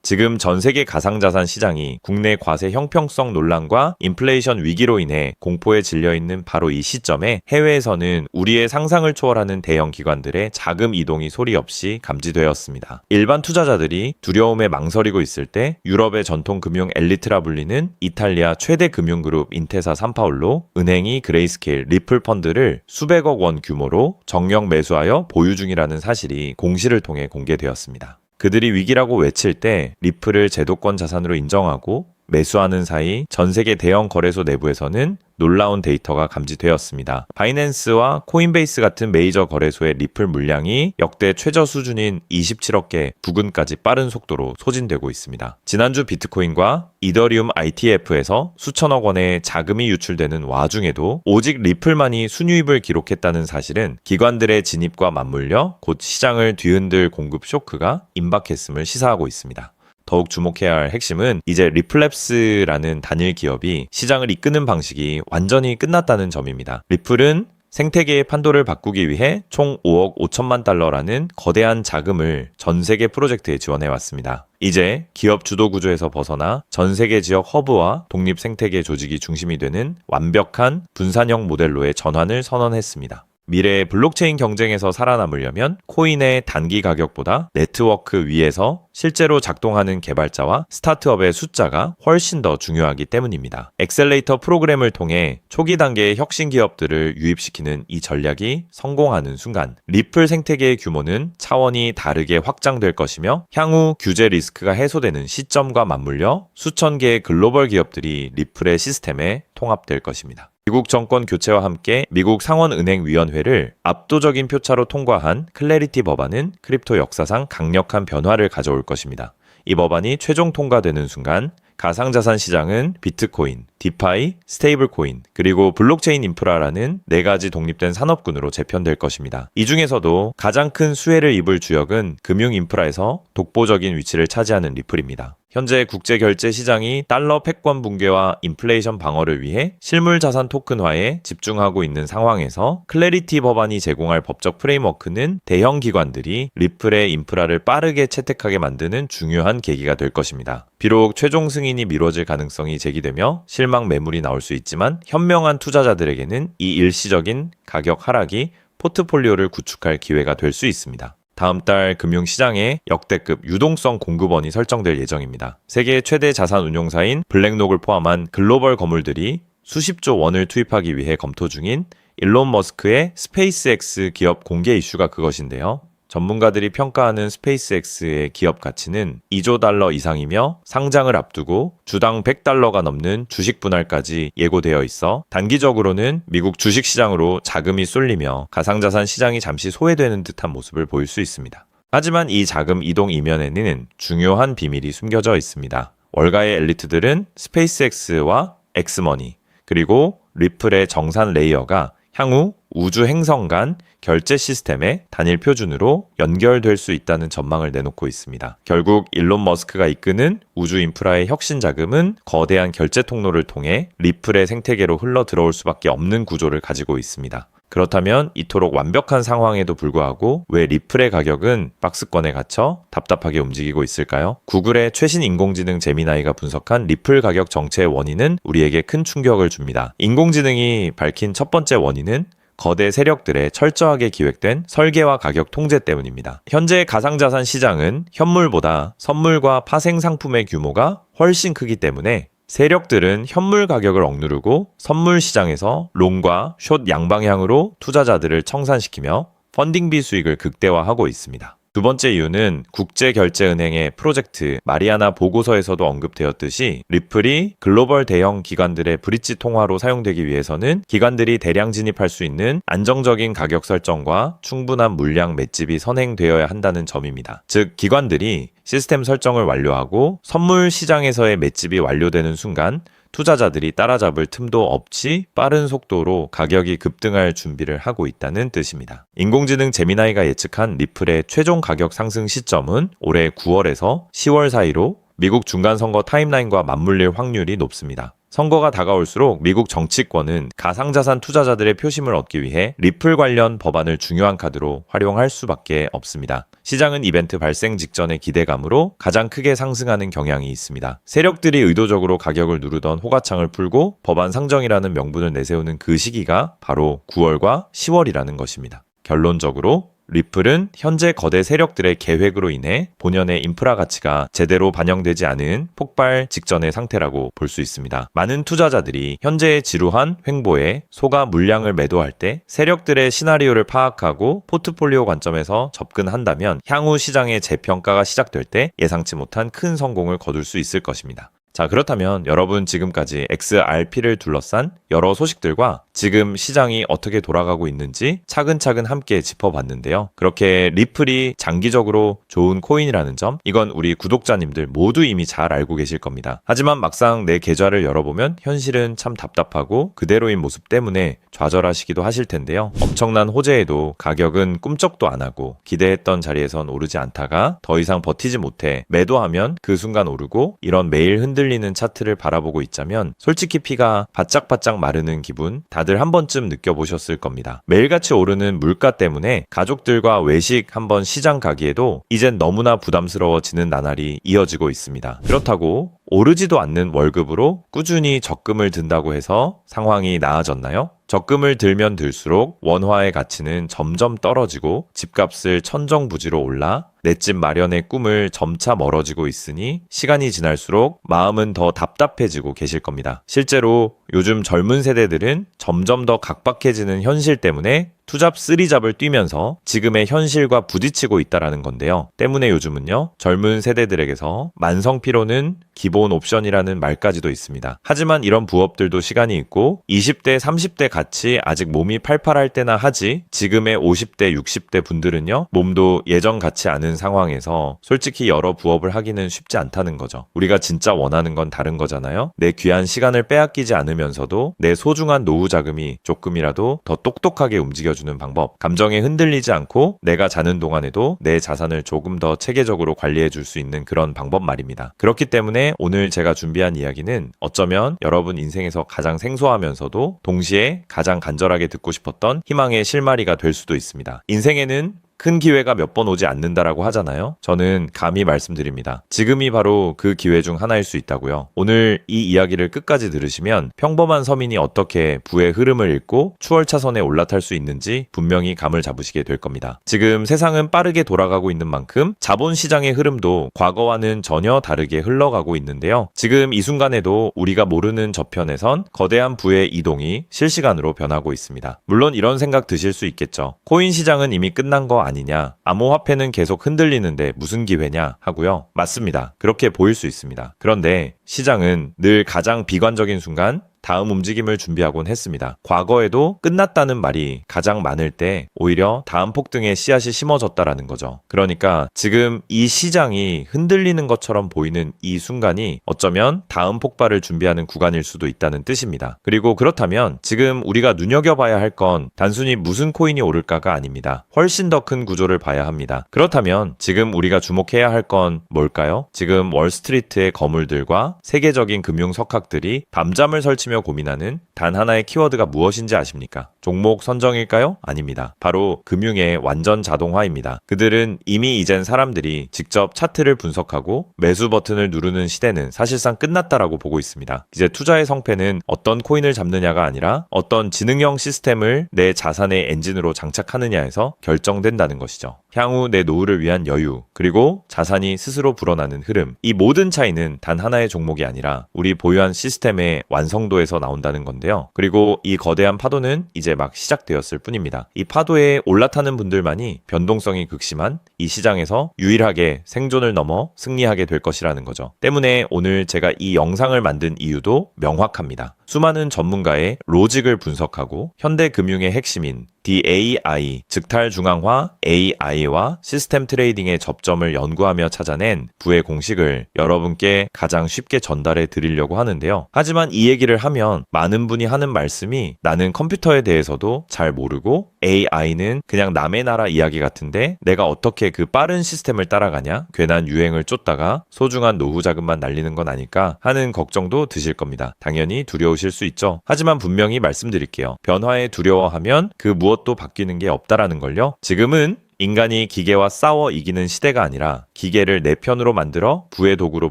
지금 전 세계 가상자산 시장이 국내 과세 형평성 논란과 인플레이션 위기로 인해 공포에 질려있는 바로 이 시점에 해외에서는 우리의 상상을 초월하는 대형 기관들의 자금 이동이 소리 없이 감지되었습니다. 일반 투자자들이 두려움에 망설이고 있을 때 유럽의 전통 금융 엘리트라 불리는 이탈리아 최대 금융그룹 인테사 산파울로 은행이 그레이스케일 리플 펀드를 수백억 원 규모로 정령 매수하여 보유 중이라는 사실이 공시를 통해 공개되었습니다. 그들이 위기라고 외칠 때 리플을 제도권 자산으로 인정하고 매수하는 사이 전 세계 대형 거래소 내부에서는 놀라운 데이터가 감지되었습니다. 바이낸스와 코인베이스 같은 메이저 거래소의 리플 물량이 역대 최저 수준인 27억 개 부근까지 빠른 속도로 소진되고 있습니다. 지난주 비트코인과 이더리움 ITF에서 수천억 원의 자금이 유출되는 와중에도 오직 리플만이 순유입을 기록했다는 사실은 기관들의 진입과 맞물려 곧 시장을 뒤흔들 공급 쇼크가 임박했음을 시사하고 있습니다. 더욱 주목해야 할 핵심은 이제 리플랩스라는 단일 기업이 시장을 이끄는 방식이 완전히 끝났다는 점입니다. 리플은 생태계의 판도를 바꾸기 위해 총 5억 5천만 달러라는 거대한 자금을 전 세계 프로젝트에 지원해왔습니다. 이제 기업 주도 구조에서 벗어나 전 세계 지역 허브와 독립 생태계 조직이 중심이 되는 완벽한 분산형 모델로의 전환을 선언했습니다. 미래의 블록체인 경쟁에서 살아남으려면 코인의 단기 가격보다 네트워크 위에서 실제로 작동하는 개발자와 스타트업의 숫자가 훨씬 더 중요하기 때문입니다. 엑셀레이터 프로그램을 통해 초기 단계의 혁신 기업들을 유입시키는 이 전략이 성공하는 순간 리플 생태계의 규모는 차원이 다르게 확장될 것이며 향후 규제 리스크가 해소되는 시점과 맞물려 수천 개의 글로벌 기업들이 리플의 시스템에 통합될 것입니다. 미국 정권 교체와 함께 미국 상원은행위원회를 압도적인 표차로 통과한 클래리티 법안은 크립토 역사상 강력한 변화를 가져올 것입니다. 이 법안이 최종 통과되는 순간 가상자산 시장은 비트코인, 디파이, 스테이블코인, 그리고 블록체인 인프라라는 4가지 독립된 산업군으로 재편될 것입니다. 이 중에서도 가장 큰 수혜를 입을 주역은 금융 인프라에서 독보적인 위치를 차지하는 리플입니다. 현재 국제결제 시장이 달러 패권 붕괴와 인플레이션 방어를 위해 실물자산 토큰화에 집중하고 있는 상황에서 클래리티 법안이 제공할 법적 프레임워크는 대형 기관들이 리플의 인프라를 빠르게 채택하게 만드는 중요한 계기가 될 것입니다. 비록 최종 승인이 미뤄질 가능성이 제기되며 실망 매물이 나올 수 있지만 현명한 투자자들에게는 이 일시적인 가격 하락이 포트폴리오를 구축할 기회가 될 수 있습니다. 다음 달 금융시장에 역대급 유동성 공급원이 설정될 예정입니다. 세계 최대 자산 운용사인 블랙록을 포함한 글로벌 거물들이 수십조 원을 투입하기 위해 검토 중인 일론 머스크의 스페이스X 기업 공개 이슈가 그것인데요. 전문가들이 평가하는 스페이스X의 기업 가치는 2조 달러 이상이며 상장을 앞두고 주당 100달러가 넘는 주식 분할까지 예고되어 있어 단기적으로는 미국 주식시장으로 자금이 쏠리며 가상자산 시장이 잠시 소외되는 듯한 모습을 보일 수 있습니다. 하지만 이 자금 이동 이면에는 중요한 비밀이 숨겨져 있습니다. 월가의 엘리트들은 스페이스X와 엑스머니 그리고 리플의 정산 레이어가 향후 우주 행성 간 결제 시스템의 단일 표준으로 연결될 수 있다는 전망을 내놓고 있습니다. 결국 일론 머스크가 이끄는 우주 인프라의 혁신 자금은 거대한 결제 통로를 통해 리플의 생태계로 흘러 들어올 수밖에 없는 구조를 가지고 있습니다. 그렇다면 이토록 완벽한 상황에도 불구하고 왜 리플의 가격은 박스권에 갇혀 답답하게 움직이고 있을까요? 구글의 최신 인공지능 제미나이가 분석한 리플 가격 정체의 원인은 우리에게 큰 충격을 줍니다. 인공지능이 밝힌 첫 번째 원인은 거대 세력들의 철저하게 기획된 설계와 가격 통제 때문입니다. 현재 가상자산 시장은 현물보다 선물과 파생 상품의 규모가 훨씬 크기 때문에 세력들은 현물 가격을 억누르고 선물 시장에서 롱과 숏 양방향으로 투자자들을 청산시키며 펀딩비 수익을 극대화하고 있습니다. 두 번째 이유는 국제결제은행의 프로젝트 마리아나 보고서에서도 언급되었듯이 리플이 글로벌 대형 기관들의 브릿지 통화로 사용되기 위해서는 기관들이 대량 진입할 수 있는 안정적인 가격 설정과 충분한 물량 맷집이 선행되어야 한다는 점입니다. 즉 기관들이 시스템 설정을 완료하고 선물 시장에서의 맷집이 완료되는 순간 투자자들이 따라잡을 틈도 없이 빠른 속도로 가격이 급등할 준비를 하고 있다는 뜻입니다. 인공지능 제미나이가 예측한 리플의 최종 가격 상승 시점은 올해 9월에서 10월 사이로 미국 중간선거 타임라인과 맞물릴 확률이 높습니다. 선거가 다가올수록 미국 정치권은 가상자산 투자자들의 표심을 얻기 위해 리플 관련 법안을 중요한 카드로 활용할 수밖에 없습니다. 시장은 이벤트 발생 직전의 기대감으로 가장 크게 상승하는 경향이 있습니다. 세력들이 의도적으로 가격을 누르던 호가창을 풀고 법안 상정이라는 명분을 내세우는 그 시기가 바로 9월과 10월이라는 것입니다. 결론적으로 리플은 현재 거대 세력들의 계획으로 인해 본연의 인프라 가치가 제대로 반영되지 않은 폭발 직전의 상태라고 볼 수 있습니다. 많은 투자자들이 현재의 지루한 횡보에 소가 물량을 매도할 때 세력들의 시나리오를 파악하고 포트폴리오 관점에서 접근한다면 향후 시장의 재평가가 시작될 때 예상치 못한 큰 성공을 거둘 수 있을 것입니다. 자, 그렇다면 여러분 지금까지 XRP를 둘러싼 여러 소식들과 지금 시장이 어떻게 돌아가고 있는지 차근차근 함께 짚어봤는데요. 그렇게 리플이 장기적으로 좋은 코인이라는 점, 이건 우리 구독자님들 모두 이미 잘 알고 계실 겁니다. 하지만 막상 내 계좌를 열어보면 현실은 참 답답하고 그대로인 모습 때문에 좌절하시기도 하실 텐데요. 엄청난 호재에도 가격은 꿈쩍도 안 하고 기대했던 자리에선 오르지 않다가 더 이상 버티지 못해 매도하면 그 순간 오르고, 이런 매일 흔들리는 차트를 바라보고 있자면 솔직히 피가 바짝바짝 마르는 기분 다들 한 번쯤 느껴보셨을 겁니다. 매일같이 오르는 물가 때문에 가족들과 외식 한번 시장 가기에도 이젠 너무나 부담스러워지는 나날이 이어지고 있습니다. 그렇다고 오르지도 않는 월급으로 꾸준히 적금을 든다고 해서 상황이 나아졌나요? 적금을 들면 들수록 원화의 가치는 점점 떨어지고 집값을 천정부지로 올라 내 집 마련의 꿈을 점차 멀어지고 있으니 시간이 지날수록 마음은 더 답답해지고 계실 겁니다. 실제로 요즘 젊은 세대들은 점점 더 각박해지는 현실 때문에 투잡 쓰리잡을 뛰면서 지금의 현실과 부딪히고 있다라는 건데요. 때문에 요즘은요, 젊은 세대들에게서 만성 피로는 기본 옵션이라는 말까지도 있습니다. 하지만 이런 부업들도 시간이 있고 20대, 30대 같이 아직 몸이 팔팔할 때나 하지, 지금의 50대, 60대 분들은요, 몸도 예전 같지 않은 상황에서 솔직히 여러 부업을 하기는 쉽지 않다는 거죠. 우리가 진짜 원하는 건 다른 거잖아요. 내 귀한 시간을 빼앗기지 않으면서도 내 소중한 노후 자금이 조금이라도 더 똑똑하게 움직여주는 방법, 감정에 흔들리지 않고 내가 자는 동안에도 내 자산을 조금 더 체계적으로 관리해 줄 수 있는 그런 방법 말입니다. 그렇기 때문에 오늘 제가 준비한 이야기는 어쩌면 여러분 인생에서 가장 생소하면서도 동시에 가장 간절하게 듣고 싶었던 희망의 실마리가 될 수도 있습니다. 인생에는 큰 기회가 몇 번 오지 않는다라고 하잖아요. 저는 감히 말씀드립니다. 지금이 바로 그 기회 중 하나일 수 있다고요. 오늘 이 이야기를 끝까지 들으시면 평범한 서민이 어떻게 부의 흐름을 읽고 추월차선에 올라탈 수 있는지 분명히 감을 잡으시게 될 겁니다. 지금 세상은 빠르게 돌아가고 있는 만큼 자본시장의 흐름도 과거와는 전혀 다르게 흘러가고 있는데요. 지금 이 순간에도 우리가 모르는 저편에선 거대한 부의 이동이 실시간으로 변하고 있습니다. 물론 이런 생각 드실 수 있겠죠. 코인 시장은 이미 끝난 거 아니냐, 암호화폐는 계속 흔들리는데 무슨 기회냐 하고요. 맞습니다. 그렇게 보일 수 있습니다. 그런데 시장은 늘 가장 비관적인 순간 다음 움직임을 준비하곤 했습니다. 과거에도 끝났다는 말이 가장 많을 때 오히려 다음 폭등의 씨앗이 심어졌다라는 거죠. 그러니까 지금 이 시장이 흔들리는 것처럼 보이는 이 순간이 어쩌면 다음 폭발을 준비하는 구간일 수도 있다는 뜻입니다. 그리고 그렇다면 지금 우리가 눈여겨봐야 할 건 단순히 무슨 코인이 오를까가 아닙니다. 훨씬 더 큰 구조를 봐야 합니다. 그렇다면 지금 우리가 주목해야 할 건 뭘까요? 지금 월스트리트의 거물들과 세계적인 금융 석학들이 밤잠을 설치며 고민하는 단 하나의 키워드가 무엇인지 아십니까? 종목 선정일까요? 아닙니다. 바로 금융의 완전 자동화입니다. 그들은 이미 이젠 사람들이 직접 차트를 분석하고 매수 버튼을 누르는 시대는 사실상 끝났다라고 보고 있습니다. 이제 투자의 성패는 어떤 코인을 잡느냐가 아니라 어떤 지능형 시스템을 내 자산의 엔진으로 장착하느냐에서 결정된다는 것이죠. 향후 내 노후를 위한 여유, 그리고 자산이 스스로 불어나는 흐름, 이 모든 차이는 단 하나의 종목이 아니라 우리 보유한 시스템의 완성도에서 나온다는 건데요. 그리고 이 거대한 파도는 이제 막 시작되었을 뿐입니다. 이 파도에 올라타는 분들만이 변동성이 극심한 이 시장에서 유일하게 생존을 넘어 승리하게 될 것이라는 거죠. 때문에 오늘 제가 이 영상을 만든 이유도 명확합니다. 수많은 전문가의 로직을 분석하고 현대 금융의 핵심인 DAI, 즉 탈중앙화 AI와 시스템 트레이딩의 접점을 연구하며 찾아낸 부의 공식을 여러분께 가장 쉽게 전달해 드리려고 하는데요. 하지만 이 얘기를 하면 많은 분이 하는 말씀이 나는 컴퓨터에 대해서도 잘 모르고 AI는 그냥 남의 나라 이야기 같은데 내가 어떻게 그 빠른 시스템을 따라가냐? 괜한 유행을 쫓다가 소중한 노후 자금만 날리는 건 아닐까 하는 걱정도 드실 겁니다. 당연히 두려우실 수 있죠. 하지만 분명히 말씀드릴게요. 변화에 두려워하면 그 무엇도 바뀌는 게 없다라는 걸요. 지금은 인간이 기계와 싸워 이기는 시대가 아니라 기계를 내 편으로 만들어 부의 도구로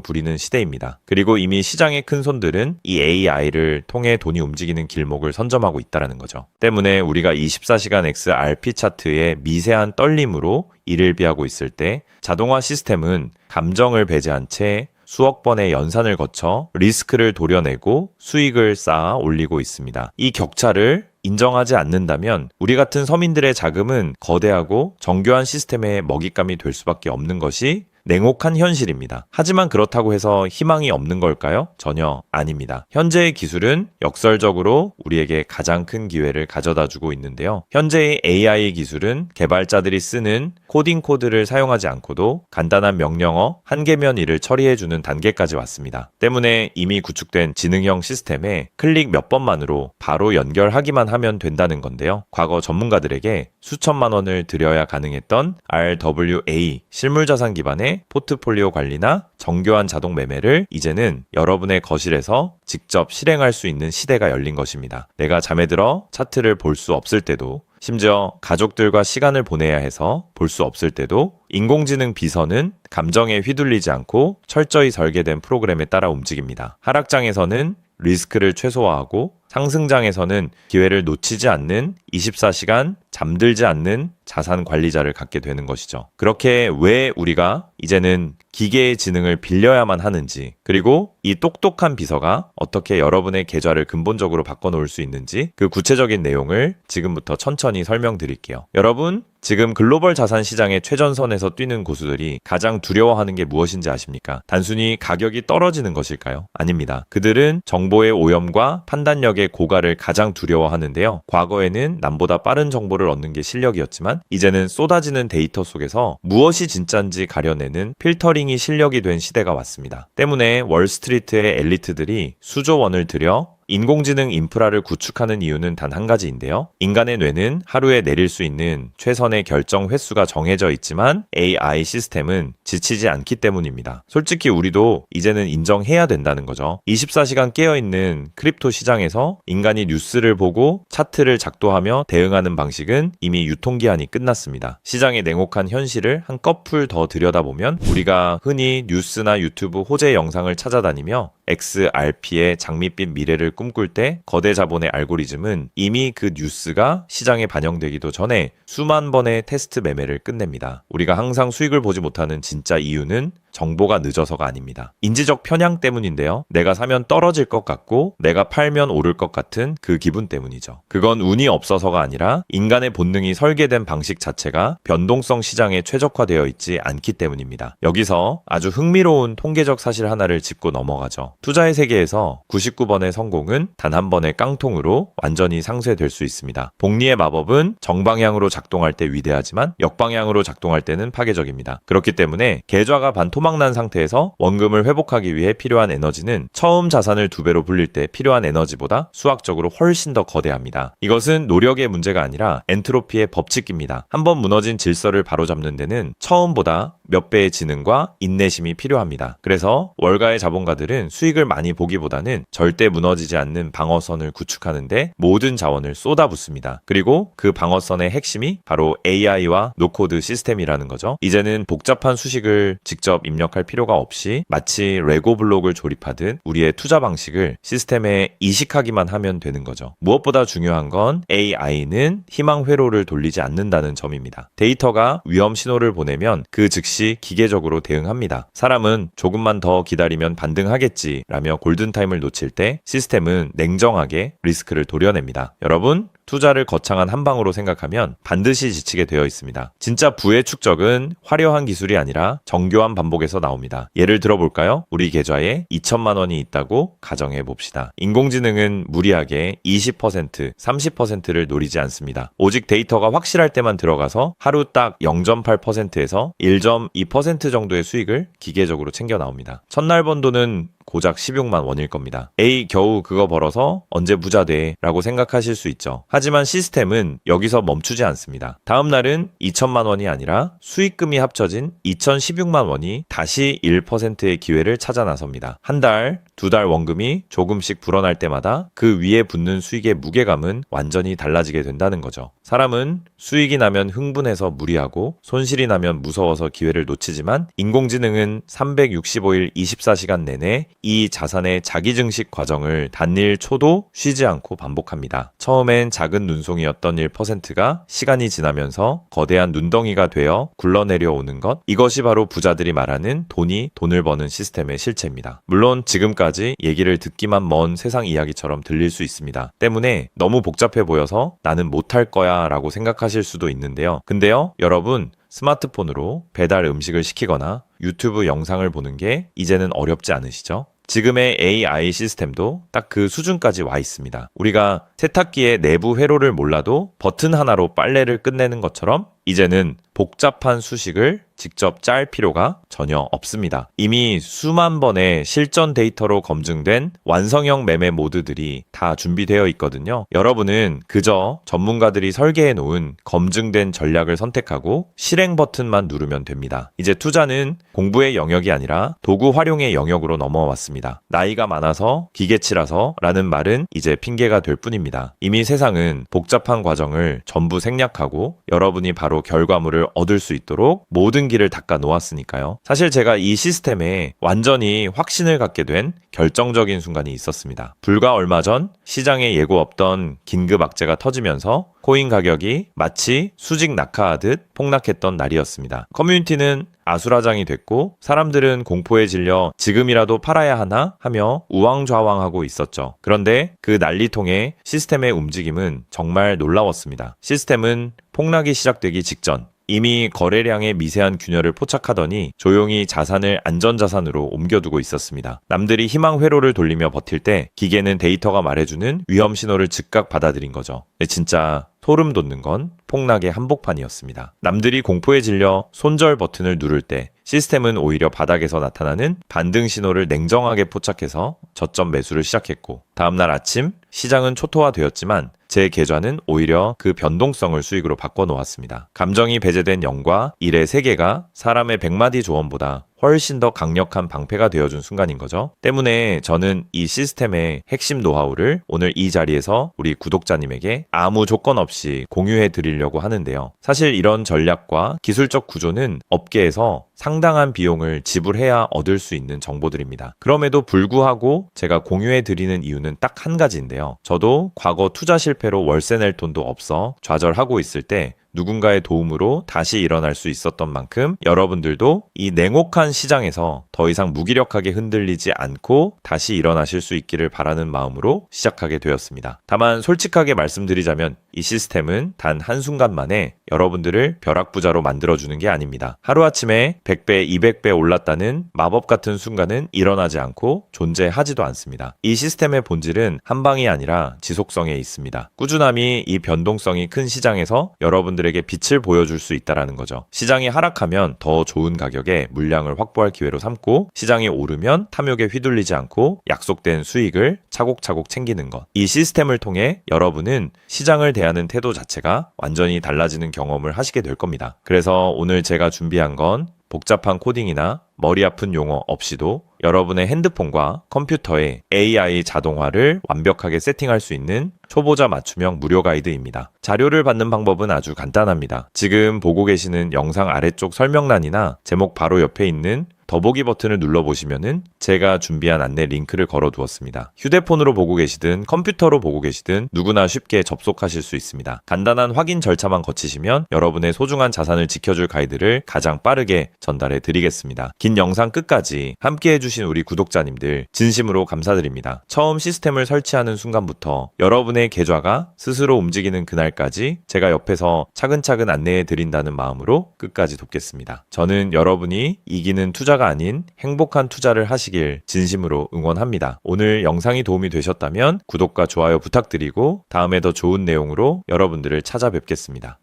부리는 시대입니다. 그리고 이미 시장의 큰 손들은 이 AI를 통해 돈이 움직이는 길목을 선점하고 있다는 거죠. 때문에 우리가 24시간 XRP 차트의 미세한 떨림으로 이를 비하고 있을 때 자동화 시스템은 감정을 배제한 채 수억 번의 연산을 거쳐 리스크를 도려내고 수익을 쌓아 올리고 있습니다. 이 격차를 인정하지 않는다면 우리 같은 서민들의 자금은 거대하고 정교한 시스템의 먹잇감이 될 수밖에 없는 것이 냉혹한 현실입니다. 하지만 그렇다고 해서 희망이 없는 걸까요? 전혀 아닙니다. 현재의 기술은 역설적으로 우리에게 가장 큰 기회를 가져다 주고 있는데요. 현재의 AI 기술은 개발자들이 쓰는 코딩 코드를 사용하지 않고도 간단한 명령어 한 개면 일을 처리해주는 단계까지 왔습니다. 때문에 이미 구축된 지능형 시스템에 클릭 몇 번만으로 바로 연결하기만 하면 된다는 건데요. 과거 전문가들에게 수천만 원을 들여야 가능했던 RWA 실물자산 기반의 포트폴리오 관리나 정교한 자동 매매를 이제는 여러분의 거실에서 직접 실행할 수 있는 시대가 열린 것입니다. 내가 잠에 들어 차트를 볼 수 없을 때도 심지어 가족들과 시간을 보내야 해서 볼 수 없을 때도 인공지능 비서는 감정에 휘둘리지 않고 철저히 설계된 프로그램에 따라 움직입니다. 하락장에서는 리스크를 최소화하고 상승장에서는 기회를 놓치지 않는 24시간 잠들지 않는 자산 관리자를 갖게 되는 것이죠. 그렇게 왜 우리가 이제는 기계의 지능을 빌려야만 하는지, 그리고 이 똑똑한 비서가 어떻게 여러분의 계좌를 근본적으로 바꿔놓을 수 있는지 그 구체적인 내용을 지금부터 천천히 설명드릴게요. 여러분, 지금 글로벌 자산 시장의 최전선에서 뛰는 고수들이 가장 두려워하는 게 무엇인지 아십니까? 단순히 가격이 떨어지는 것일까요? 아닙니다. 그들은 정보의 오염과 판단력의 고갈을 가장 두려워하는데요. 과거에는 남보다 빠른 정보를 얻는 게 실력이었지만 이제는 쏟아지는 데이터 속에서 무엇이 진짜인지 가려내는 필터링이 실력이 된 시대가 왔습니다. 때문에 월스트리트의 엘리트들이 수조 원을 들여 인공지능 인프라를 구축하는 이유는 단 한 가지인데요. 인간의 뇌는 하루에 내릴 수 있는 최선의 결정 횟수가 정해져 있지만 AI 시스템은 지치지 않기 때문입니다. 솔직히 우리도 이제는 인정해야 된다는 거죠. 24시간 깨어있는 크립토 시장에서 인간이 뉴스를 보고 차트를 작도하며 대응하는 방식은 이미 유통기한이 끝났습니다. 시장의 냉혹한 현실을 한꺼풀 더 들여다보면 우리가 흔히 뉴스나 유튜브 호재 영상을 찾아다니며 XRP의 장밋빛 미래를 꿈꿀 때 거대 자본의 알고리즘은 이미 그 뉴스가 시장에 반영되기도 전에 수만 번의 테스트 매매를 끝냅니다. 우리가 항상 수익을 보지 못하는 진짜 이유는 정보가 늦어서가 아닙니다. 인지적 편향 때문인데요. 내가 사면 떨어질 것 같고 내가 팔면 오를 것 같은 그 기분 때문이죠. 그건 운이 없어서가 아니라 인간의 본능이 설계된 방식 자체가 변동성 시장에 최적화되어 있지 않기 때문입니다. 여기서 아주 흥미로운 통계적 사실 하나를 짚고 넘어가죠. 투자의 세계에서 99번의 성공은 단 한 번의 깡통으로 완전히 상쇄될 수 있습니다. 복리의 마법은 정방향으로 작동할 때 위대하지만 역방향으로 작동할 때는 파괴적입니다. 그렇기 때문에 계좌가 반토막난 상태에서 원금을 회복하기 위해 필요한 에너지는 처음 자산을 2배로 불릴 때 필요한 에너지보다 수학적으로 훨씬 더 거대합니다. 이것은 노력의 문제가 아니라 엔트로피의 법칙입니다. 한번 무너진 질서를 바로잡는 데는 처음보다 몇 배의 지능과 인내심이 필요합니다. 그래서 월가의 자본가들은 수익을 많이 보기보다는 절대 무너지지 않는 방어선을 구축하는데 모든 자원을 쏟아붓습니다. 그리고 그 방어선의 핵심이 바로 AI와 노코드 시스템이라는 거죠. 이제는 복잡한 수식을 직접 입력할 필요가 없이 마치 레고 블록을 조립하듯 우리의 투자 방식을 시스템에 이식하기만 하면 되는 거죠. 무엇보다 중요한 건 AI는 희망 회로를 돌리지 않는다는 점입니다. 데이터가 위험 신호를 보내면 그 즉시 기계적으로 대응합니다. 사람은 조금만 더 기다리면 반등하겠지 라며 골든타임을 놓칠 때 시스템은 냉정하게 리스크를 도려냅니다. 여러분, 투자를 거창한 한방으로 생각하면 반드시 지치게 되어 있습니다. 진짜 부의 축적은 화려한 기술이 아니라 정교한 반복에서 나옵니다. 예를 들어볼까요? 우리 계좌에 2천만 원이 있다고 가정해 봅시다. 인공지능은 무리하게 20%, 30%를 노리지 않습니다. 오직 데이터가 확실할 때만 들어가서 하루 딱 0.8%에서 1.2% 정도의 수익을 기계적으로 챙겨 나옵니다. 첫날 번 돈은 고작 16만 원일 겁니다. 에이, 겨우 그거 벌어서 언제 부자 돼? 라고 생각하실 수 있죠. 하지만 시스템은 여기서 멈추지 않습니다. 다음 날은 2천만 원이 아니라 수익금이 합쳐진 2,016만 원이 다시 1%의 기회를 찾아 나섭니다. 한 달, 두 달 원금이 조금씩 불어날 때마다 그 위에 붙는 수익의 무게감은 완전히 달라지게 된다는 거죠. 사람은 수익이 나면 흥분해서 무리하고 손실이 나면 무서워서 기회를 놓치지만 인공지능은 365일 24시간 내내 이 자산의 자기증식 과정을 단일 초도 쉬지 않고 반복합니다. 처음엔 작은 눈송이였던 1%가 시간이 지나면서 거대한 눈덩이가 되어 굴러내려오는 것, 이것이 바로 부자들이 말하는 돈이 돈을 버는 시스템의 실체입니다. 물론 지금까지 얘기를 듣기만 먼 세상 이야기처럼 들릴 수 있습니다. 때문에 너무 복잡해 보여서 나는 못할 거야 라고 생각하실 수도 있는데요. 근데요, 여러분, 스마트폰으로 배달 음식을 시키거나 유튜브 영상을 보는 게 이제는 어렵지 않으시죠? 지금의 AI 시스템도 딱 그 수준까지 와 있습니다. 우리가 세탁기의 내부 회로를 몰라도 버튼 하나로 빨래를 끝내는 것처럼 이제는 복잡한 수식을 직접 짤 필요가 전혀 없습니다. 이미 수만 번의 실전 데이터로 검증된 완성형 매매 모드들이 다 준비되어 있거든요. 여러분은 그저 전문가들이 설계해 놓은 검증된 전략을 선택하고 실행 버튼만 누르면 됩니다. 이제 투자는 공부의 영역이 아니라 도구 활용의 영역으로 넘어왔습니다. 나이가 많아서 기계치라서 라는 말은 이제 핑계가 될 뿐입니다. 이미 세상은 복잡한 과정을 전부 생략하고 여러분이 바로 결과물을 얻을 수 있도록 모든 길을 닦아 놓았으니까요. 사실 제가 이 시스템에 완전히 확신을 갖게 된 결정적인 순간이 있었습니다. 불과 얼마 전 시장에 예고 없던 긴급 악재가 터지면서 코인 가격이 마치 수직 낙하하듯 폭락했던 날이었습니다. 커뮤니티는 아수라장이 됐고 사람들은 공포에 질려 지금이라도 팔아야 하나 하며 우왕좌왕하고 있었죠. 그런데 그 난리통의 시스템의 움직임은 정말 놀라웠습니다. 시스템은 폭락이 시작되기 직전 이미 거래량의 미세한 균열을 포착하더니 조용히 자산을 안전자산으로 옮겨두고 있었습니다. 남들이 희망 회로를 돌리며 버틸 때 기계는 데이터가 말해주는 위험 신호를 즉각 받아들인 거죠. 진짜 소름 돋는 건 폭락의 한복판이었습니다. 남들이 공포에 질려 손절 버튼을 누를 때 시스템은 오히려 바닥에서 나타나는 반등 신호를 냉정하게 포착해서 저점 매수를 시작했고 다음날 아침 시장은 초토화되었지만 제 계좌는 오히려 그 변동성을 수익으로 바꿔놓았습니다. 감정이 배제된 0과 1의 세계가 사람의 100마디 조언보다 훨씬 더 강력한 방패가 되어준 순간인 거죠. 때문에 저는 이 시스템의 핵심 노하우를 오늘 이 자리에서 우리 구독자님에게 아무 조건 없이 공유해 드리려고 하는데요. 사실 이런 전략과 기술적 구조는 업계에서 상당한 비용을 지불해야 얻을 수 있는 정보들입니다. 그럼에도 불구하고 제가 공유해 드리는 이유는 딱 한 가지인데요. 저도 과거 투자 실패로 월세 낼 돈도 없어 좌절하고 있을 때 누군가의 도움으로 다시 일어날 수 있었던 만큼 여러분들도 이 냉혹한 시장에서 더 이상 무기력하게 흔들리지 않고 다시 일어나실 수 있기를 바라는 마음으로 시작하게 되었습니다. 다만 솔직하게 말씀드리자면 이 시스템은 단 한순간 만에 여러분들을 벼락부자로 만들어주는 게 아닙니다. 하루아침에 100배, 200배 올랐다는 마법 같은 순간은 일어나지 않고 존재하지도 않습니다. 이 시스템의 본질은 한 방이 아니라 지속성에 있습니다. 꾸준함이 이 변동성이 큰 시장에서 여러분들에게 빛을 보여줄 수 있다는 거죠. 시장이 하락하면 더 좋은 가격에 물량을 확보할 기회로 삼고 시장이 오르면 탐욕에 휘둘리지 않고 약속된 수익을 차곡차곡 챙기는 것. 이 시스템을 통해 여러분은 시장을 대하는 태도 자체가 완전히 달라지는 경험을 하시게 될 겁니다. 그래서 오늘 제가 준비한 건 복잡한 코딩이나 머리 아픈 용어 없이도 여러분의 핸드폰과 컴퓨터에 AI 자동화를 완벽하게 세팅할 수 있는 초보자 맞춤형 무료 가이드입니다. 자료를 받는 방법은 아주 간단합니다. 지금 보고 계시는 영상 아래쪽 설명란이나 제목 바로 옆에 있는 더보기 버튼을 눌러보시면은 제가 준비한 안내 링크를 걸어두었습니다. 휴대폰으로 보고 계시든 컴퓨터로 보고 계시든 누구나 쉽게 접속하실 수 있습니다. 간단한 확인 절차만 거치시면 여러분의 소중한 자산을 지켜줄 가이드를 가장 빠르게 전달해 드리겠습니다. 긴 영상 끝까지 함께 해주신 우리 구독자님들 진심으로 감사드립니다. 처음 시스템을 설치하는 순간부터 여러분의 계좌가 스스로 움직이는 그날까지 제가 옆에서 차근차근 안내해 드린다는 마음으로 끝까지 돕겠습니다. 저는 여러분이 이기는 투자가 아닌 행복한 투자를 하시길 진심으로 응원합니다. 오늘 영상이 도움이 되셨다면 구독과 좋아요 부탁드리고 다음에 더 좋은 내용으로 여러분들을 찾아뵙겠습니다.